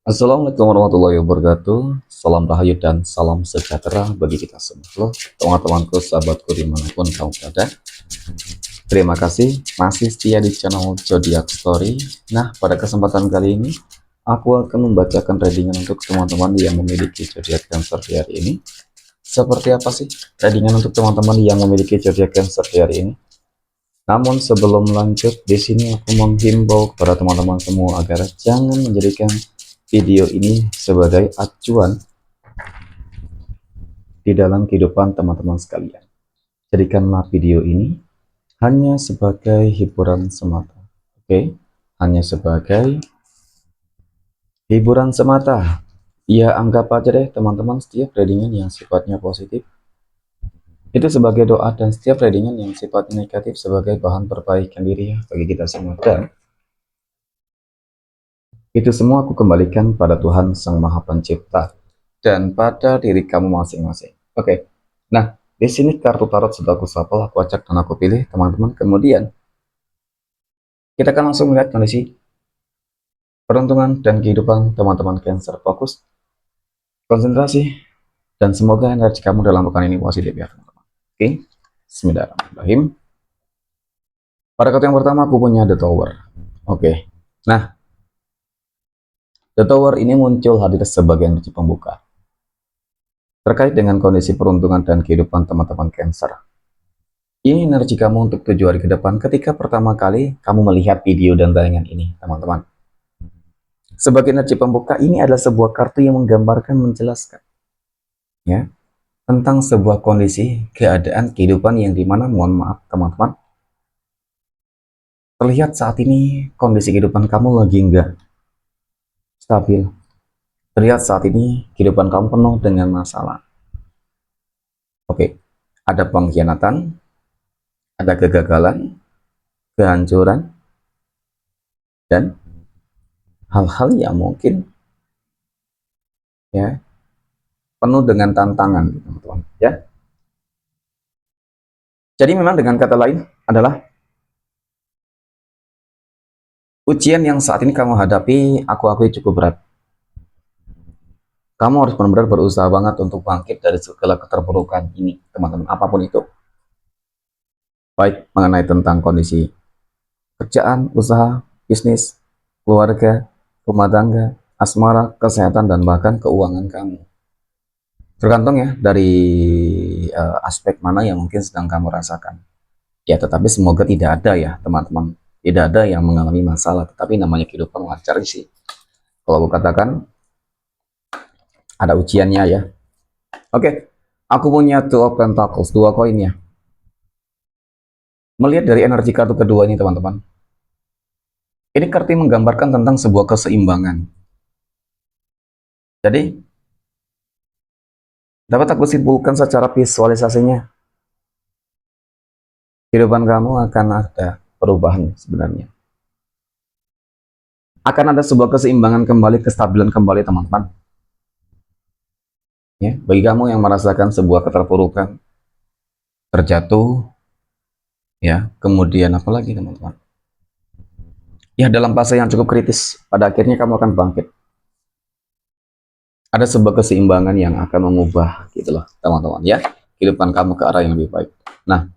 Assalamualaikum warahmatullahi wabarakatuh. Salam rahayu dan salam sejahtera bagi kita semua. Halo teman-temanku, sahabatku dimanapun kamu berada. Terima kasih masih setia di channel Zodiac Story. Nah, pada kesempatan kali ini aku akan membacakan readingan untuk teman-teman yang memiliki zodiak Cancer di hari ini. Seperti apa sih readingan untuk teman-teman yang memiliki zodiak Cancer di hari ini? Namun sebelum lanjut, di sini aku menghimbau kepada teman-teman semua agar jangan menjadikan video ini sebagai acuan di dalam kehidupan teman-teman sekalian. Jadikanlah video ini hanya sebagai hiburan semata. Oke, hanya sebagai hiburan semata. Ya, anggap aja deh teman-teman setiap readingan yang sifatnya positif itu sebagai doa, dan setiap readingan yang sifatnya negatif sebagai bahan perbaikan diri ya bagi kita semua. Dan itu semua aku kembalikan pada Tuhan Sang Maha Pencipta dan pada diri kamu masing-masing. Oke. Nah, di sini kartu tarot sudah aku shuffle, aku acak dan aku pilih teman-teman. Kemudian kita akan langsung melihat kondisi peruntungan dan kehidupan teman-teman Cancer. Fokus, konsentrasi, dan semoga energi kamu dalam pekan ini positif ya teman-teman. Oke. Bismillahirrahmanirrahim. Pada kartu yang pertama aku punya The Tower. Oke. Nah, The Tower ini muncul hadir sebagai energi pembuka terkait dengan kondisi peruntungan dan kehidupan teman-teman Cancer. Ini energi kamu untuk 7 hari ke depan ketika pertama kali kamu melihat video dan tayangan ini, teman-teman. Sebagai energi pembuka, ini adalah sebuah kartu yang menggambarkan, menjelaskan ya, tentang sebuah kondisi, keadaan, kehidupan yang dimana, mohon maaf teman-teman, terlihat saat ini kondisi kehidupan kamu lagi enggak stabil. Terlihat saat ini kehidupan kamu penuh dengan masalah. Oke, ada pengkhianatan, ada kegagalan, kehancuran, dan hal-hal yang mungkin ya penuh dengan tantangan, teman-teman ya. Jadi memang dengan kata lain adalah ujian yang saat ini kamu hadapi, aku akui cukup berat. Kamu harus benar-benar berusaha banget untuk bangkit dari segala keterpurukan ini, teman-teman, apapun itu. Baik mengenai tentang kondisi kerjaan, usaha, bisnis, keluarga, rumah tangga, asmara, kesehatan, dan bahkan keuangan kamu. Tergantung ya dari aspek mana yang mungkin sedang kamu rasakan. Ya, tetapi semoga tidak ada ya, teman-teman. Tidak ada yang mengalami masalah, tetapi namanya kehidupan wajar sih. Kalau aku katakan, ada ujiannya ya. Oke, aku punya Two of Pentacles, 2 koin ya. Melihat dari energi kartu kedua ini, teman-teman. Ini kartu menggambarkan tentang sebuah keseimbangan. Jadi, dapat aku simpulkan secara visualisasinya, kehidupan kamu akan ada perubahan sebenarnya. Akan ada sebuah keseimbangan kembali, kestabilan kembali, teman-teman. Ya, bagi kamu yang merasakan sebuah keterpurukan, terjatuh, ya, kemudian apa lagi, teman-teman? Ya, dalam fase yang cukup kritis, pada akhirnya kamu akan bangkit. Ada sebuah keseimbangan yang akan mengubah, gitu loh, teman-teman, ya, kehidupan kamu ke arah yang lebih baik. Nah,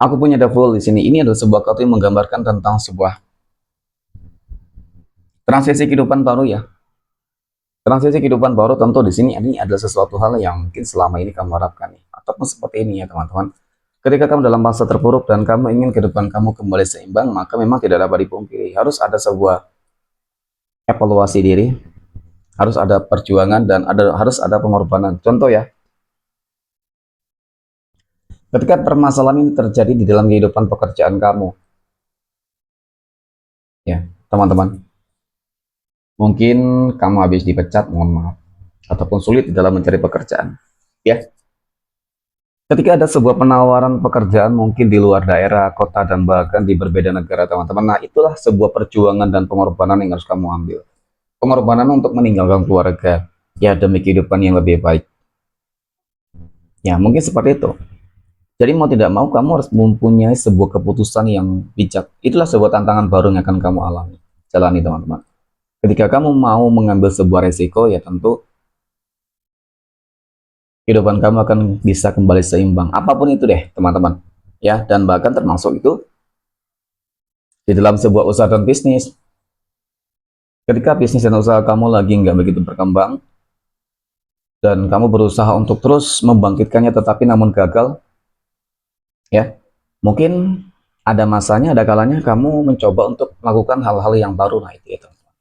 aku punya The Fool di sini. Ini adalah sebuah kartu yang menggambarkan tentang sebuah transisi kehidupan baru ya. Transisi kehidupan baru tentu di sini ini adalah sesuatu hal yang mungkin selama ini kamu harapkan nih, ataupun seperti ini ya teman-teman. Ketika kamu dalam masa terpuruk dan kamu ingin kehidupan kamu kembali seimbang, maka memang tidak dapat dipungkiri harus ada sebuah evaluasi diri, harus ada perjuangan, dan harus ada pengorbanan. Contoh ya, ketika permasalahan ini terjadi di dalam kehidupan pekerjaan kamu, ya teman-teman, mungkin kamu habis dipecat, mohon maaf, ataupun sulit di dalam mencari pekerjaan, ya. Ketika ada sebuah penawaran pekerjaan mungkin di luar daerah, kota, dan bahkan di berbeda negara, teman-teman, nah itulah sebuah perjuangan dan pengorbanan yang harus kamu ambil. Pengorbanan untuk meninggalkan keluarga, ya demi kehidupan yang lebih baik. Ya, mungkin seperti itu. Jadi mau tidak mau kamu harus mempunyai sebuah keputusan yang bijak. Itulah sebuah tantangan baru yang akan kamu alami. Jalani, teman-teman. Ketika kamu mau mengambil sebuah resiko, ya tentu kehidupan kamu akan bisa kembali seimbang. Apapun itu deh, teman-teman. Ya, dan bahkan termasuk itu di dalam sebuah usaha dan bisnis. Ketika bisnis dan usaha kamu lagi nggak begitu berkembang, dan kamu berusaha untuk terus membangkitkannya tetapi namun gagal, ya, mungkin ada masanya, ada kalanya kamu mencoba untuk melakukan hal-hal yang baru. Nah, itu ya, teman-teman.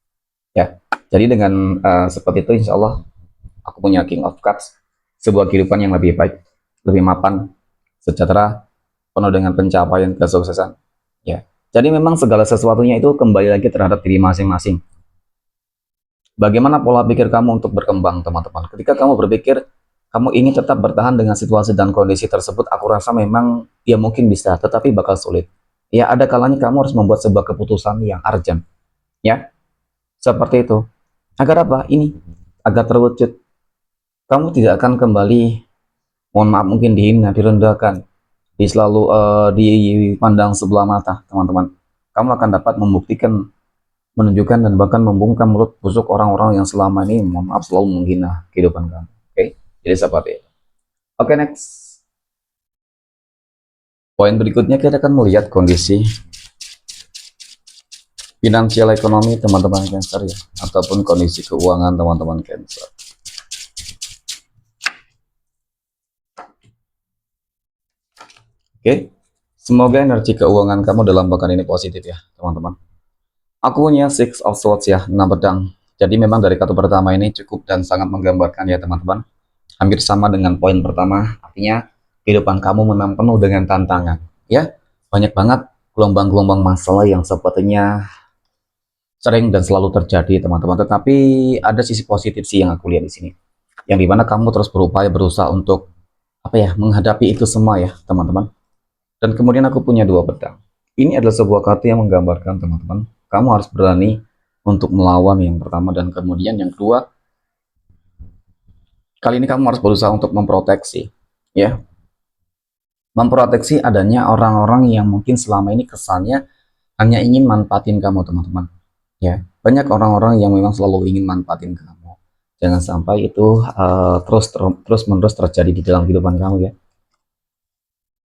Ya, jadi dengan seperti itu, insya Allah aku punya King of Cups, sebuah kehidupan yang lebih baik, lebih mapan, sejahtera, penuh dengan pencapaian kesuksesan. Ya, jadi memang segala sesuatunya itu kembali lagi terhadap diri masing-masing. Bagaimana pola pikir kamu untuk berkembang, teman-teman? Ketika kamu berpikir kamu ingin tetap bertahan dengan situasi dan kondisi tersebut, aku rasa memang ya mungkin bisa, tetapi bakal sulit. Ya, ada kalanya kamu harus membuat sebuah keputusan yang urgent, ya, seperti itu. Agar apa? Ini agar terwujud. Kamu tidak akan kembali, mohon maaf, mungkin dihina, direndahkan, selalu dipandang sebelah mata, teman-teman. Kamu akan dapat membuktikan, menunjukkan, dan bahkan membungkam mulut busuk orang-orang yang selama ini, mohon maaf, selalu menghina kehidupan kamu. Oke, jadi seperti itu. Oke, next. Poin berikutnya kita akan melihat kondisi finansial ekonomi teman-teman Cancer, ya, ataupun kondisi keuangan teman-teman Cancer. Oke, semoga energi keuangan kamu dalam pekan ini positif ya, teman-teman. Aku punya Six of Swords ya, 6 pedang. Jadi memang dari kartu pertama ini cukup dan sangat menggambarkan ya, teman-teman. Hampir sama dengan poin pertama, artinya kehidupan kamu memang penuh dengan tantangan. Ya, banyak banget gelombang-gelombang masalah yang sepertinya sering dan selalu terjadi, teman-teman. Tetapi ada sisi positif sih yang aku lihat di sini. Yang dimana kamu terus berupaya berusaha untuk apa ya, menghadapi itu semua ya, teman-teman. Dan kemudian aku punya dua pedang. Ini adalah sebuah kartu yang menggambarkan, teman-teman, kamu harus berani untuk melawan yang pertama, dan kemudian yang kedua, kali ini kamu harus berusaha untuk memproteksi, ya, memproteksi adanya orang-orang yang mungkin selama ini kesannya hanya ingin manfaatin kamu, teman-teman. Ya, banyak orang-orang yang memang selalu ingin manfaatin kamu. Jangan sampai itu terus menerus terjadi di dalam kehidupan kamu ya.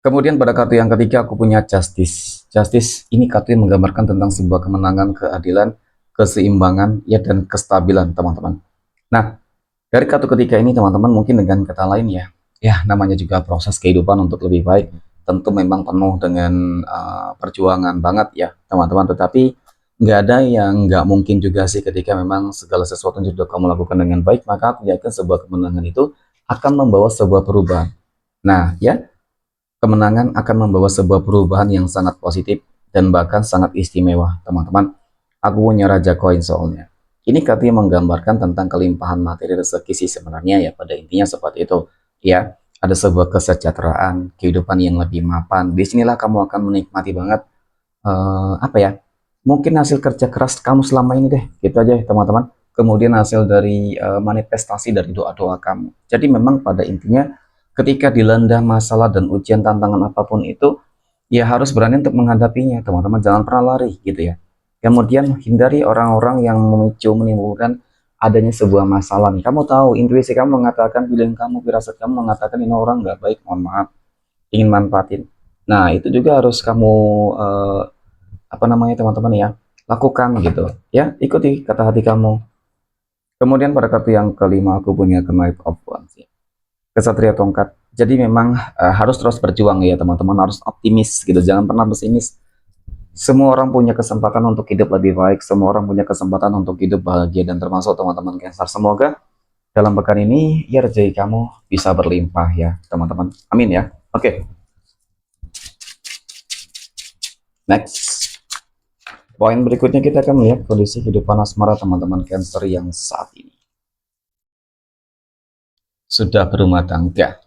Kemudian pada kartu yang ketiga aku punya Justice. Justice ini kartu yang menggambarkan tentang sebuah kemenangan, keadilan, keseimbangan, ya, dan kestabilan, teman-teman. Nah, dari kartu ketiga ini, teman-teman, mungkin dengan kata lain ya, ya namanya juga proses kehidupan untuk lebih baik. Tentu memang penuh dengan perjuangan banget ya, teman-teman. Tetapi nggak ada yang nggak mungkin juga sih ketika memang segala sesuatu yang sudah kamu lakukan dengan baik, maka aku yakin sebuah kemenangan itu akan membawa sebuah perubahan. Nah, ya, kemenangan akan membawa sebuah perubahan yang sangat positif dan bahkan sangat istimewa, teman-teman. Aku punya Raja Koin soalnya. Ini kartu yang menggambarkan tentang kelimpahan materi rezeki sih sebenarnya ya, pada intinya seperti itu. Ya, ada sebuah kesejahteraan, kehidupan yang lebih mapan. Disinilah kamu akan menikmati banget apa ya? Mungkin hasil kerja keras kamu selama ini deh, gitu aja ya, teman-teman. Kemudian hasil dari manifestasi dari doa-doa kamu. Jadi memang pada intinya ketika dilanda masalah dan ujian tantangan apapun itu, ya harus berani untuk menghadapinya, teman-teman. Jangan pernah lari gitu ya. Kemudian hindari orang-orang yang memicu, menimbulkan adanya sebuah masalah nih. Kamu tahu, intuisi kamu mengatakan, pilihan kamu, firasat kamu mengatakan ini orang nggak baik, mohon maaf, ingin manfaatin. Nah, itu juga harus kamu apa namanya, teman-teman ya, lakukan gitu. Ya, ikuti kata hati kamu. Kemudian pada kartu yang kelima aku punya Knight of Wands ya. Kesatria tongkat. Jadi memang harus terus berjuang ya, teman-teman, harus optimis gitu, jangan pernah pesimis. Semua orang punya kesempatan untuk hidup lebih baik, semua orang punya kesempatan untuk hidup bahagia, dan termasuk teman-teman Cancer. Semoga dalam pekan ini ya rezeki kamu bisa berlimpah ya, teman-teman. Amin ya. Oke, next. Poin berikutnya kita akan melihat kondisi kehidupan asmara teman-teman Cancer yang saat ini sudah berumah tangga.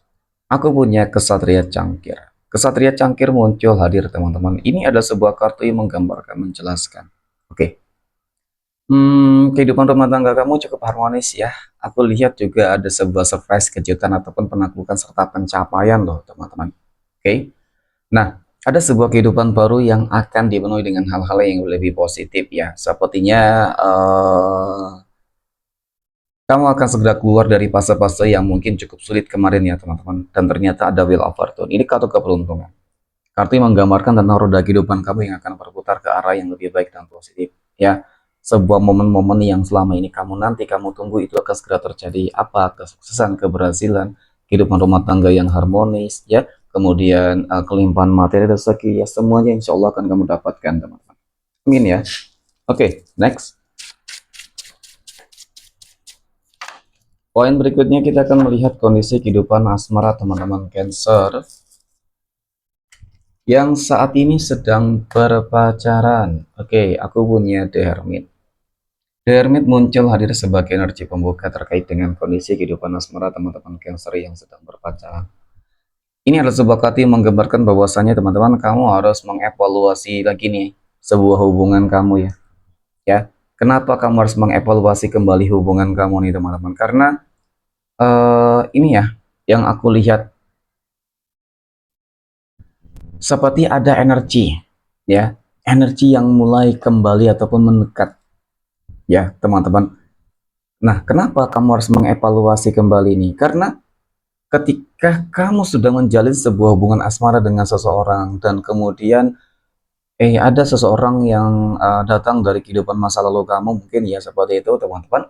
Aku punya Kesatria Cangkir. Kesatria Cangkir muncul hadir, teman-teman. Ini ada sebuah kartu yang menggambarkan, menjelaskan. Oke. Kehidupan rumah tangga kamu cukup harmonis ya. Aku lihat juga ada sebuah surprise, kejutan, ataupun penaklukan serta pencapaian loh, teman-teman. Oke. Nah, Ada sebuah kehidupan baru yang akan dipenuhi dengan hal-hal yang lebih positif ya. Sepertinya kamu akan segera keluar dari fase-fase yang mungkin cukup sulit kemarin ya teman-teman. Dan ternyata ada Wheel of Fortune. Ini kartu keberuntungan. Kartu yang menggambarkan tentang roda kehidupan kamu yang akan berputar ke arah yang lebih baik dan positif. Ya, sebuah momen-momen yang selama ini kamu tunggu itu akan segera terjadi. Apa? Kesuksesan, keberhasilan, kehidupan rumah tangga yang harmonis, ya. Kemudian kelimpahan materi rezeki, ya semuanya insya Allah akan kamu dapatkan teman-teman. Amin ya. Oke, next. Poin berikutnya kita akan melihat kondisi kehidupan asmara teman-teman Cancer yang saat ini sedang berpacaran. Oke, aku punya The Hermit. The Hermit muncul hadir sebagai energi pembuka terkait dengan kondisi kehidupan asmara teman-teman Cancer yang sedang berpacaran. Ini adalah sebuah kartu yang menggambarkan bahwasanya teman-teman kamu harus mengevaluasi lagi nih sebuah hubungan kamu ya. Ya, kenapa kamu harus mengevaluasi kembali hubungan kamu nih teman-teman? Karena ini ya yang aku lihat seperti ada energi ya, energi yang mulai kembali ataupun mendekat ya teman-teman. Nah, kenapa kamu harus mengevaluasi kembali ini? Karena ketika kamu sudah menjalin sebuah hubungan asmara dengan seseorang dan kemudian ada seseorang yang datang dari kehidupan masa lalu kamu mungkin ya seperti itu teman-teman.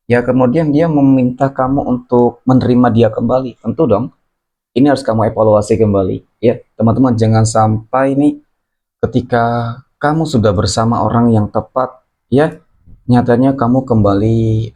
Ya kemudian dia meminta kamu untuk menerima dia kembali. Tentu dong, ini harus kamu evaluasi kembali. Ya teman-teman, jangan sampai nih ketika kamu sudah bersama orang yang tepat, ya nyatanya kamu kembali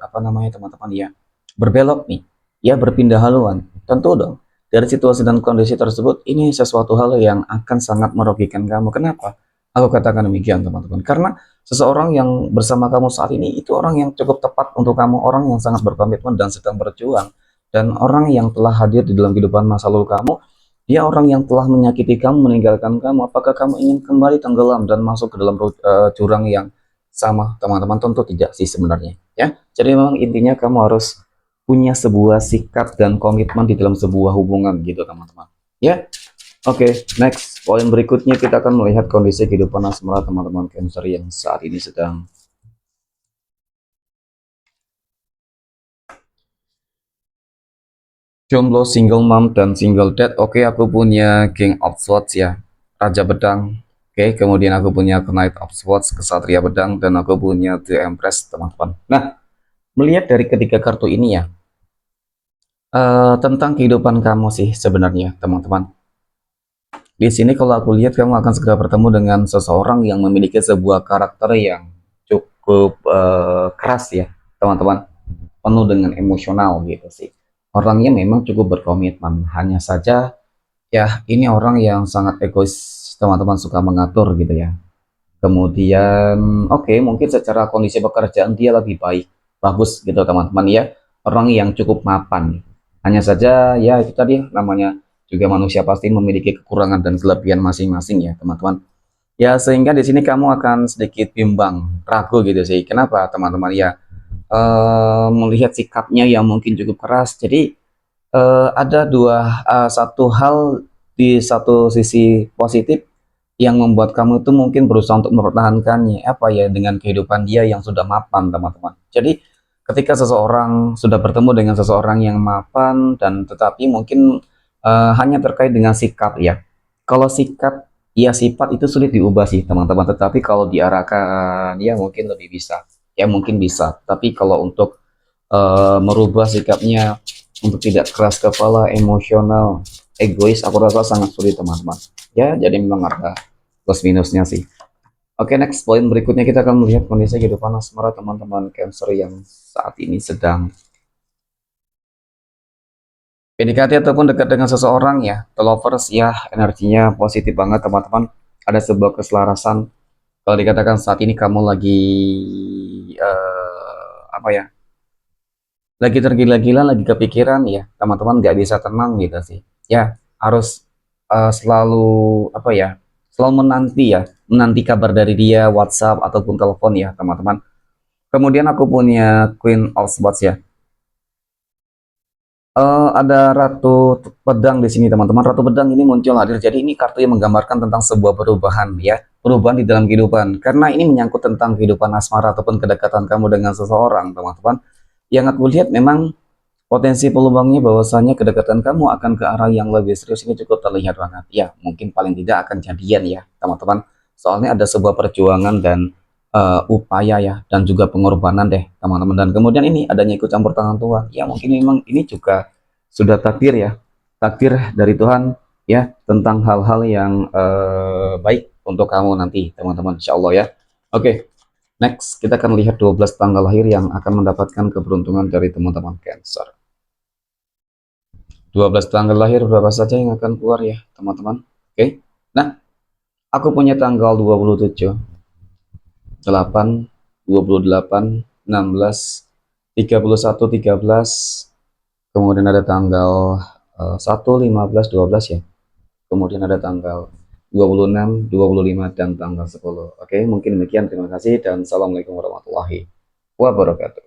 apa namanya teman-teman ya berbelok nih, ya berpindah haluan. Tentu dong dari situasi dan kondisi tersebut ini sesuatu hal yang akan sangat merugikan kamu. Kenapa? Aku katakan demikian teman-teman. Karena seseorang yang bersama kamu saat ini itu orang yang cukup tepat untuk kamu, orang yang sangat berkomitmen dan sedang berjuang, dan orang yang telah hadir di dalam kehidupan masa lalu kamu. Dia orang yang telah menyakiti kamu, meninggalkan kamu. Apakah kamu ingin kembali tenggelam dan masuk ke dalam jurang yang sama, teman-teman? Tentu tidak sih sebenarnya. Ya, jadi memang intinya kamu harus punya sebuah sikap dan komitmen di dalam sebuah hubungan gitu, teman-teman. Ya, oke. Next, poin berikutnya kita akan melihat kondisi kehidupan asmara teman-teman Cancer yang saat ini sedang jomblo, single mom, dan single dad. Oke, aku punya King of Swords ya, Raja Pedang. Oke, kemudian aku punya Knight of Swords, Kesatria Pedang, dan aku punya The Empress, teman-teman. Nah, melihat dari ketiga kartu ini ya, tentang kehidupan kamu sih sebenarnya, teman-teman. Di sini kalau aku lihat kamu akan segera bertemu dengan seseorang yang memiliki sebuah karakter yang cukup keras ya, teman-teman. Penuh dengan emosional gitu sih. Orangnya memang cukup berkomitmen, hanya saja ya ini orang yang sangat egois, teman-teman, suka mengatur gitu ya. Kemudian oke, mungkin secara kondisi pekerjaan dia lebih baik, bagus gitu teman-teman ya. Orang yang cukup mapan. Hanya saja ya itu tadi namanya juga manusia pasti memiliki kekurangan dan kelebihan masing-masing ya teman-teman. Ya sehingga di sini kamu akan sedikit bimbang, ragu gitu sih. Kenapa teman-teman ya? Melihat sikapnya yang mungkin cukup keras. Jadi ada satu hal di satu sisi positif yang membuat kamu itu mungkin berusaha untuk mempertahankannya apa ya dengan kehidupan dia yang sudah mapan teman-teman. Jadi ketika seseorang sudah bertemu dengan seseorang yang mapan dan tetapi mungkin hanya terkait dengan sikap ya. Kalau sikap ya sifat itu sulit diubah sih teman-teman. Tetapi kalau diarahkan ya mungkin lebih bisa. Ya mungkin bisa. Tapi kalau untuk merubah sikapnya untuk tidak keras kepala, emosional, egois, aku rasa sangat sulit teman-teman. Ya, jadi memang ada plus minusnya sih. Oke, next poin berikutnya kita akan melihat kondisi kehidupan asmara teman-teman Cancer yang saat ini sedang PDKT ataupun dekat dengan seseorang ya. The lovers ya, energinya positif banget teman-teman. Ada sebuah keselarasan. Kalau dikatakan saat ini kamu lagi apa ya? Lagi tergila-gila, lagi kepikiran ya, teman-teman nggak bisa tenang gitu sih. Ya, harus selalu apa ya? Selalu menanti ya, menanti kabar dari dia, WhatsApp ataupun telepon ya, teman-teman. Kemudian aku punya Queen of Swords ya. Ada Ratu Pedang di sini teman-teman. Ratu Pedang ini muncul hadir. Jadi ini kartu yang menggambarkan tentang sebuah perubahan ya, perubahan di dalam kehidupan. Karena ini menyangkut tentang kehidupan asmara ataupun kedekatan kamu dengan seseorang, teman-teman. Yang aku lihat memang potensi peluangnya bahwasanya kedekatan kamu akan ke arah yang lebih serius ini cukup terlihat banget. Ya, mungkin paling tidak akan jadian ya, teman-teman. Soalnya ada sebuah perjuangan dan upaya ya, dan juga pengorbanan deh, teman-teman. Dan kemudian ini adanya ikut campur tangan Tuhan. Ya, mungkin memang ini juga sudah takdir ya, takdir dari Tuhan ya, tentang hal-hal yang baik untuk kamu nanti, teman-teman. Insya Allah ya. Oke, next kita akan lihat 12 tanggal lahir yang akan mendapatkan keberuntungan dari teman-teman Cancer. 12 tanggal lahir berapa saja yang akan keluar ya, teman-teman? Oke. Nah, aku punya tanggal 27, 8, 28, 16, 31, 13, kemudian ada tanggal 1, 15, 12 ya. Kemudian ada tanggal 26, 25, dan tanggal 10. Oke, mungkin demikian. Terima kasih dan assalamualaikum warahmatullahi wabarakatuh.